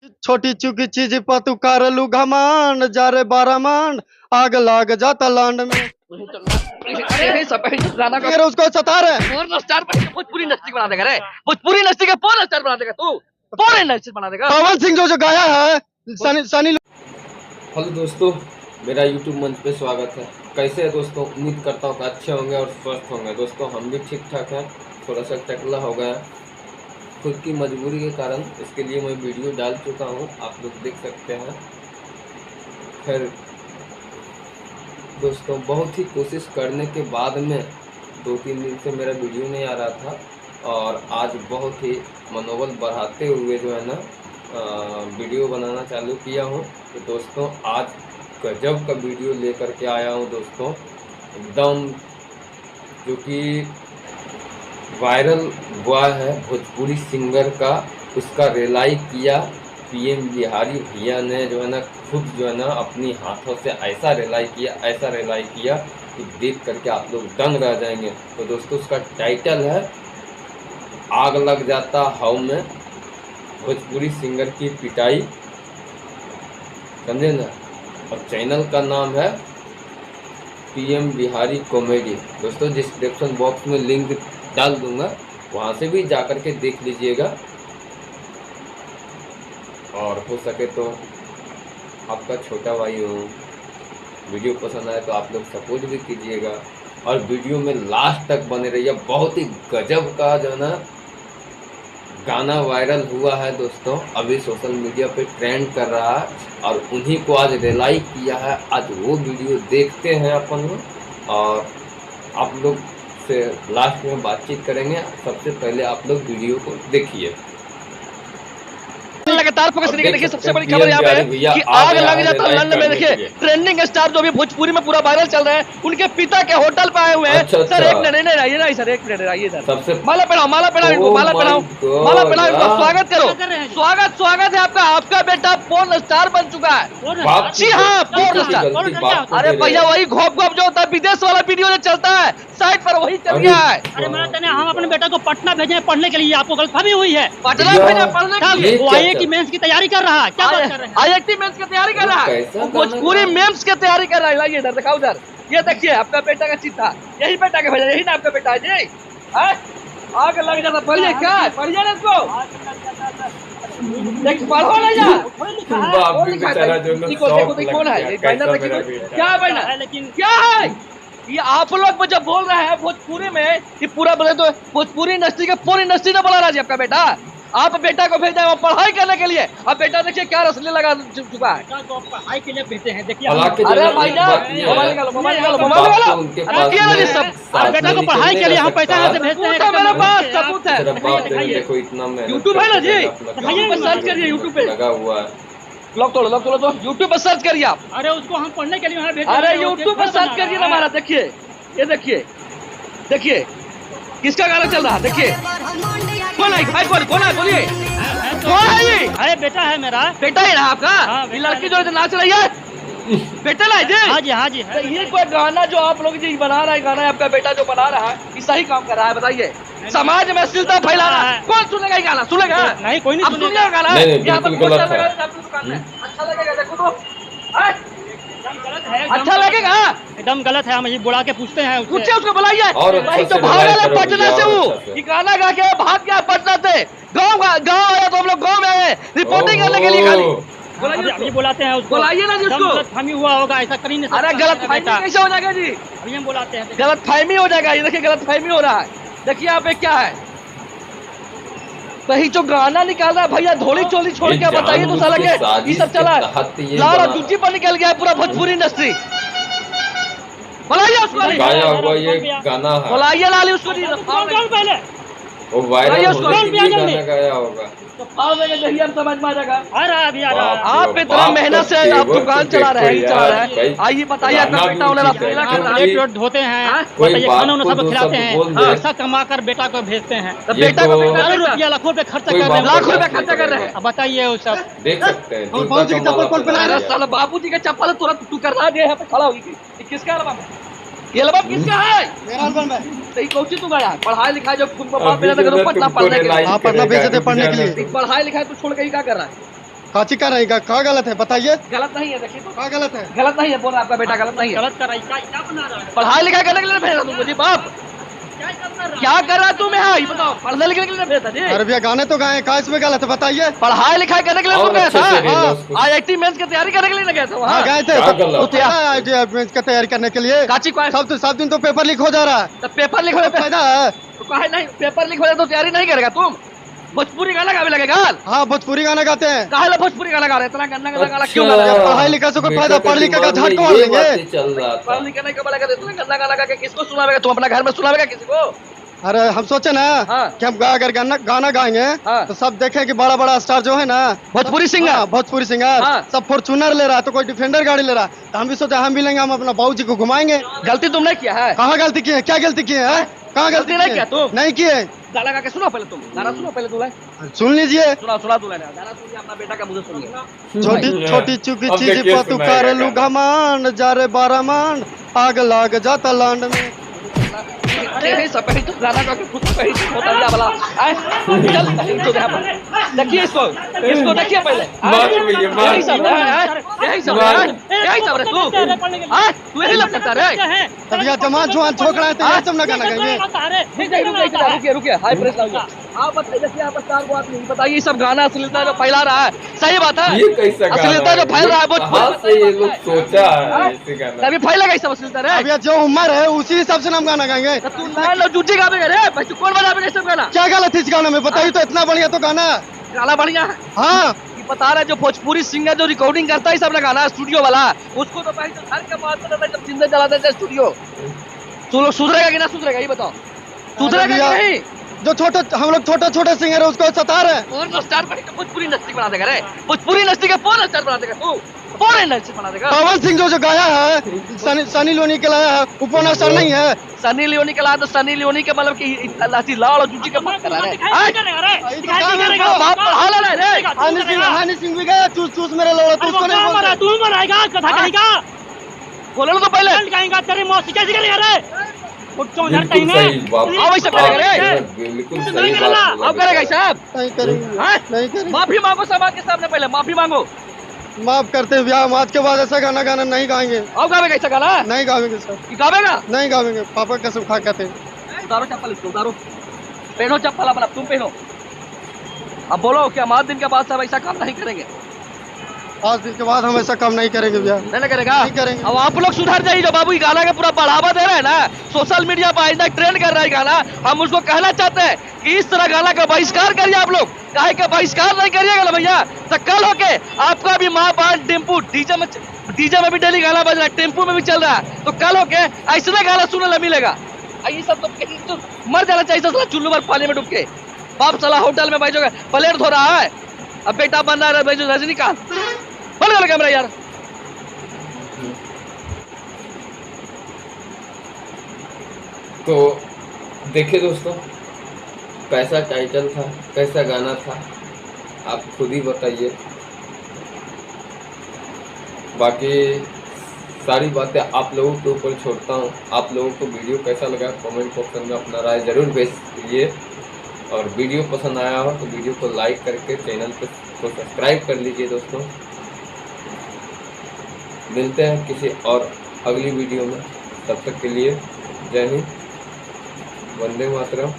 छोटी चुकी चीज पर तू कर लू घमंड जा रे बारामंड आग लाग जाता लांड में। अरे उसको सता रहे भोजपुरी इंडस्ट्री बना देगा रे, भोजपुरी इंडस्ट्री का पोर्न स्टार बना देगा तू, पोर्न इंडस्ट्री बना देगा। पवन सिंह जो गाया है सनी। हेलो दोस्तों, मेरा यूट्यूब मंच पे स्वागत है। कैसे है दोस्तों? उम्मीद करता हूँ कि अच्छे होंगे और स्वस्थ होंगे। दोस्तों हम भी ठीक ठाक हैं, थोड़ा सा टकला हो गया खुद की मजबूरी के कारण। इसके लिए मैं वीडियो डाल चुका हूँ, आप लोग देख सकते हैं। खैर दोस्तों, बहुत ही कोशिश करने के बाद में 2-3 दिन से मेरा वीडियो नहीं आ रहा था और आज बहुत ही मनोबल बढ़ाते हुए जो है ना वीडियो बनाना चालू किया हूँ। तो दोस्तों आज गजब का वीडियो लेकर के आया हूँ दोस्तों, एकदम जो कि वायरल हुआ है भोजपुरी सिंगर का। उसका रिलाई किया पीएम बिहारी भैया ने जो है ना, खुद जो है ना अपनी हाथों से ऐसा रिलाई किया कि देख करके आप लोग दंग रह जाएंगे। तो दोस्तों उसका टाइटल है आग लग जाता हव में, भोजपुरी सिंगर की पिटाई, समझे ना। और चैनल का नाम है पीएम बिहारी कॉमेडी। दोस्तों डिस्क्रिप्शन बॉक्स में लिंक डाल दूंगा, वहां से भी जाकर के देख लीजिएगा। और हो सके तो आपका छोटा भाई हूँ, वीडियो पसंद आए तो आप लोग सपोर्ट भी कीजिएगा और वीडियो में लास्ट तक बने रहिए। बहुत ही गजब का जो है ना गाना वायरल हुआ है दोस्तों, अभी सोशल मीडिया पे ट्रेंड कर रहा है और उन्हीं को आज रिलाई किया है। आज वो वीडियो देखते हैं अपन लोग और आप लोग से लास्ट में बातचीत करेंगे। सबसे पहले आप लोग वीडियो को देखिए। लगातार फोकस देखिए, सबसे बड़ी खबर यहाँ पे है कि आग लग जाता लंदन में। देखिए ट्रेंडिंग स्टार जो भी भोजपुरी में पूरा वायरल चल रहा है, उनके पिता के होटल पे आए हुए हैं। सर एक मिनट नहीं आइए ना सर, एक मिनट आइए सर। सबसे माला पहनाओ इनको, स्वागत करो। स्वागत है आपका। आपका बेटा पोर्न स्टार बन चुका है। जी हाँ, पोर्न स्टार। अरे भैया वही घोप जो होता है विदेश वाला वीडियो जो चलता है साइट पर, वही चल गया है। अरे मैंने हम अपने बेटा को पटना भेजे हैं पढ़ने के लिए, आपको गलतफहमी हुई है। पटना भेजे पढ़ने के लिए? वो IIT मेंस की तैयारी कर रहा है। क्या बात कर रहे हैं? IIT मेंस की तैयारी कर रहा है, भोजपुरी मेंस की तैयारी कर रहा है। लाइए इधर दिखाओ, उधर ये देखिए आपका बेटा का चिट्ठा, यही बेटा के भेजा, यही ना आपका बेटा है जी। आग लग जाता, पढ़िए क्या पढ़िए ना इसको, देख पढ़ो ना यार। कौन है क्या है, लेकिन क्या है ये आप लोग जब बोल रहे हैं भोजपुरी में कि पूरा बोले तो भोजपुरी इंडस्ट्री के पूरी इंडस्ट्री ने बोला रहा जी आपका बेटा। आप बेटा को भेजा है पढ़ाई करने के लिए, अब बेटा देखिए क्या रसले लगा चुका है। तो पढ़ाई के लिए भेजते हैं। देखिए अरे भैया मोबाइल निकालो, बेटा को पढ़ाई के लिए हम पैसा यहाँ से भेजते हैं। मेरे पास सबूत है, देखो इतना यूट्यूब है ना जी, यूट्यूब पर सर्च करिए, यूट्यूब पे लगा हुआ है। लॉक तोड़ो तो यूट्यूब पर सर्च करिए आप। अरे उसको हम पढ़ने के लिए वहाँ भेजते हैं। अरे यूट्यूब पर सर्च करिए ना हमारा, देखिए ये देखिए किसका गाना चल रहा है। देखिए कौन है भाई, कौन है बोलिए, कौन है ये? अरे बेटा है मेरा, बेटा है ना आपका? ये लड़की जो नाच रही है बेटा लाई जी? हाँ जी। ये कोई गाना जो आप लोग जी बना रहा है, गाना आपका बेटा जो बना रहा है, ये सही काम कर रहा है? बताइए, समाज में अश्लीलता फैला रहा है। कौन सुनेगा ये गाना? सुनेगा नहीं, कोई नहीं सुनेगा गाना। यहाँ पर अच्छा लगेगा, देखो तो अच्छा लगेगा। एकदम गलत है, हम ये बुला के पूछते हैं पूछे उसको, बुलाइए। भाई तो भाग रहा पटना से, वो ये गाना गा के भाग गया पटना से। गाँव आया तो हम लोग गाँव में आए रिपोर्टिंग करने के लिए खाली। अभी बुलाते हैं उसको, बुलाइए ना जिसको। गलतफहमी हुआ होगा, ऐसा कर ही नहीं सकता। अरे गलतफहमी कैसे हो जाएगा जी? अभी हम बुलाते हैं, गलतफहमी हो जाएगा। ये देखिए गलतफहमी हो रहा है, देखिए यहाँ पे क्या है। वही जो गाना निकाल रहा है भैया, धोली चोली छोड़ के बताइए तो साला के ये सब चला लारा दूजी पर निकल गया पूरा भोजपुरी इंडस्ट्री। बुलाइए उसको, गाया हुआ ये गाना है, बुलाइए लाली उसको। पहले वो वायरल होने के लिए गाना गाया होगा। समझ में आ जाएगा। आप इतना मेहनत से आप दुकान चला रहे हैं, आइए बताइए अपना बेटा उन्हें धोते हैं, खाना सब खिलाते हैं, पैसा कमा कर बेटा को भेजते हैं। बेटा को रुपया लाखों रुपए खर्चा कर रहे हैं, लाख रुपए खर्चा कर रहे हैं। बताइए वो सब देख सकते हैं। कौन पहना रहा है साला? बाबूजी का चप्पल तुरंत तू कर रहा है, यहाँ पे खड़ा हुई। किसका एल्बम है ये? एल्बम किसका है? मेरा एल्बम है। सही कोची तू गया पढ़ाई लिखाई जो बाप बेटा पटना पढ़ने के लिए, पढ़ना भेजे थे पढ़ने के लिए। पढ़ाई लिखाई तू छोड़ के क्या कर रहा है? काची कर रही कहाँ गलत है बताइए, गलत नहीं है, देखिए तो कहाँ गलत है? गलत नहीं है, बोल रहा है आपका बेटा गलत नहीं है। गलत कर रहा है, क्या बना रहा है? पढ़ाई लिखाई करने के लिए भेजा तुमको जी बाप? क्या कर रहा तू? मैं ये बताओ, पढ़ने लिखने के लिए भेजा जी? अरे भैया गाने तो गाए, कहाँ इसमें गलत है बताइए? पढ़ाई लिखाई करने के लिए और तुम गया अच्छे था? से read लो उसको। IIT मेंस की तैयारी करने के लिए ना गया था हाँ वहाँ? गए थे, क्या गलत? तो तैयार का तैयारी करने के लिए। काची को सब दिन तो पेपर लीक हो जा रहा है, तो पेपर लिख हो कोई फायदा है? तो काहे नहीं, पेपर लिख हो जाए तो तैयारी नहीं करेगा तुम? भोजपुरी गाना गावे लगेगा? हाँ भोजपुरी गाना गाते हैं। काहे ला भोजपुरी गाना गा रहे हैं? इतना गंदा गंदा गाना क्यों गा अच्छा, रहे हैं? पढ़ाई लिखाई से कोई बेटा फायदा, के पढ़ लिख के दिमाग में झाट को ये लेंगे। बातें चल रहा था। पढ़ लिखने के बोला इतना गंदा गाना गा के किसको सुनावेगा? तुम अपना घर में सुनावेगा किसी को? अरे हम सोचे ना हाँ। कि हम अगर गाना गाएंगे हाँ। तो सब देखें कि बड़ा बड़ा स्टार जो है ना, भोजपुरी सिंगर। हाँ, भोजपुरी सिंगर हाँ। सब फॉर्च्यूनर ले रहा है, तो कोई डिफेंडर गाड़ी ले रहा है, तो हम भी सोचा हम भी लेंगे, हम अपना बाबूजी को घुमाएंगे। गलती तुमने किया है? कहाँ गलती की है? क्या गलती की है? कहाँ गलती नहीं किया तुम? नहीं किए। गाना गा के सुनो पहले, तुम गाना सुनो पहले दूल्हे, सुन लीजिए। सुना दूल्हे ने गाना सुनिए, अपना बेटा का मुझे सुनिए। छोटी छोटी चुकी अब चीज देखिए पर तू सुनाएगा कर लू गाना। घमान, जा रे 12 मान, आग लाग जाता लांड में। यही सब कहीं तो गाना गा के खुद कहीं तो होता है वाला। आए चल कहीं तो यहाँ पर देखिए इसको देखिए पहले। मार भैया, मार। यही सब है, यही सब है तू। तू यही लगता है रे? तब यह जमान जुआन छोकरा है तो यह सब ना गाना गाएंगे। रुकिए हाई प्रेस लाइए। आप बताइए, देखिए आप स्टार को आप नहीं बताइए, ये सब गाना अश्लीलता जो फैला रहा है, सही बात है? ये कैसा गाना अश्लीलता जो फैल रहा है कहाँ से ये लोग सोचा है ऐसे गाना? तभी फैलेगा ये सब अश्लीलता रे। अब यह जो उम्र है उसी हिसाब से हम गाना गाएंगे। तो तू मान लो जूझी गावेगा रे भाई, तू कौन बजावेगा ये सब गाना? क्या गलत है इस गाना में बताइए तो, इतना बढ़िया तो गाना। गाना बढ़िया है। हाँ ये बता रहे जो भोजपुरी सिंगर जो रिकॉर्डिंग करता है सब गाना स्टूडियो वाला, उसको तो भाई तो घर के बाद में जब जिंदा जला देते स्टूडियो, तो लोग सुधरेगा कि ना सुधरेगा ये बताओ? सुधरेगा कि भैया, नहीं? जो हम लोग छोटे सिंगर है उसको सता रहे हैं। और स्टार बनी तो भोजपुरी इंडस्ट्री बना देगा रे, भोजपुरी इंडस्ट्री के पूर्ण स्टार बना देगा तू, पूर्ण इंडस्ट्री बना देगा। पवन सिंह जो गाया है, सनी लियोनी के लाया है, वो पूर्ण स्टार नहीं है। सनी लियोनी के ला तो सनी लियोनी के मतलब कि लाल और जूझी के बात कर रहा है। बाप पढ़ा ले रे। हनी सिंह भी गया चूस चूस मेरे लोड़ा, तो उसको नहीं बोलते। तू मराएगा, कथा कहेगा, बोले तो पहले कहेगा तेरी मौसी कैसी करेगा रे? बिल्कुल सही बात। आओ वैसे करेगा रे। बिल्कुल सही बात। अब करेगा साहब? नहीं करेंगे, हाँ? नहीं करेंगे। माफी मांगो समाज के सामने, पहले माफी मांगो। माफ करते हैं भैया, हम आज के बाद ऐसा गाना नहीं गाएंगे। अब गावेगा ऐसा गाना? नहीं गावेंगे सर, कि गावेगा? नहीं गावेंगे। पापा कसम खा कहते हैं। उतारो चप्पल, इसको उतारो, पहनो चप्पल अपना, तुम पहनो। अब बोलो क्या 5 दिन के बाद सब ऐसा काम नहीं करेंगे? 5 दिन के बाद हम ऐसा काम नहीं करेंगे भैया, नहीं करेगा? नहीं करेंगे। अब आप लोग सुधर जाइए, जो बाबू गाना का पूरा बढ़ावा दे रहे हैं ना, सोशल मीडिया पर आइंदा ट्रेंड कर रहा है गाना, हम उसको कहना चाहते हैं कि इस तरह गाना का बहिष्कार करिए आप लोग। काहे का बहिष्कार नहीं करिएगा ना भैया, तो कल होके आपका भी माँ बाप टेम्पू डीजे में भी डेली गाना बज रहा है, टेम्पू में भी चल रहा है, तो कल होके ऐसे गाना सुनने ला मिलेगा। ये सब तो मर जाना चाहिए साला चुल्लू भर पानी में डूब के। बाप साला होटल में बैठोगे, प्लेट धो रहा है, अब बेटा बन रहा है रजनीकांत। बंद कर कैमरा यार। तो देखिए दोस्तों, कैसा टाइटल था, कैसा गाना था, आप खुद ही बताइए। बाकी सारी बातें आप लोगों के ऊपर छोड़ता हूँ। आप लोगों को वीडियो कैसा लगा कमेंट बॉक्स में अपना राय ज़रूर भेजिए, और वीडियो पसंद आया हो तो वीडियो को लाइक करके चैनल को सब्सक्राइब कर लीजिए दोस्तों। मिलते हैं किसी और अगली वीडियो में, तब तक के लिए जय हिंद, वंदे मातरम।